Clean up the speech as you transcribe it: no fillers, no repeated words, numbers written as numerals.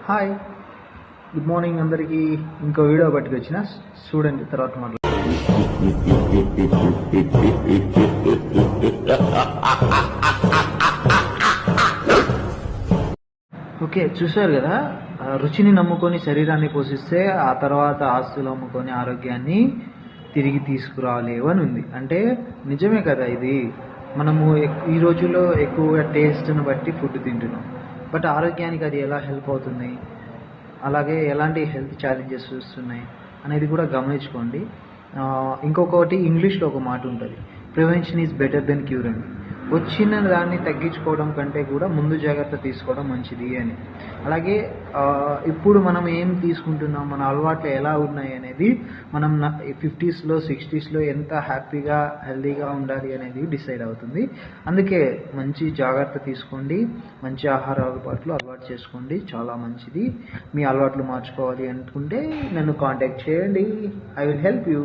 Hi, good morning అందరికీ. ఇంకో video పట్టుకొచ్చిన చూడండి, తర్వాత మాట్లాడు. ఓకే, చూశారు కదా, రుచిని నమ్ముకొని శరీరాన్ని పోషిస్తే ఆ తర్వాత ఆస్తులు అమ్ముకొని ఆరోగ్యాన్ని తిరిగి తీసుకురాలేవు అని ఉంది. అంటే నిజమే కదా ఇది. మనము ఈ రోజుల్లో ఎక్కువగా టేస్ట్ని బట్టి ఫుడ్ తింటున్నాం, బట్ ఆరోగ్యానికి అది ఎలా హెల్ప్ అవుతుంది, అలాగే ఎలాంటి హెల్త్ ఛాలెంజెస్ వస్తున్నాయి అనేది కూడా గమనించుకోండి. ఇంకొకటి ఇంగ్లీష్లో ఒక మాట ఉంటుంది, prevention is better than cure అని. వచ్చిన దాన్ని తగ్గించుకోవడం కంటే కూడా ముందు జాగ్రత్త తీసుకోవడం మంచిది అని. అలాగే ఇప్పుడు మనం ఏం తీసుకుంటున్నాం, మన అలవాట్లు ఎలా ఉన్నాయి అనేది మనం 50స్లో 60స్లో ఎంత హ్యాపీగా హెల్తీగా ఉండాలి అనేది డిసైడ్ అవుతుంది. అందుకే మంచి జాగ్రత్త తీసుకోండి, మంచి ఆహార అలవాటు చేసుకోండి, చాలా మంచిది. మీ అలవాట్లు మార్చుకోవాలి అనుకుంటే నన్ను కాంటాక్ట్ చేయండి, ఐ విల్ హెల్ప్ యూ.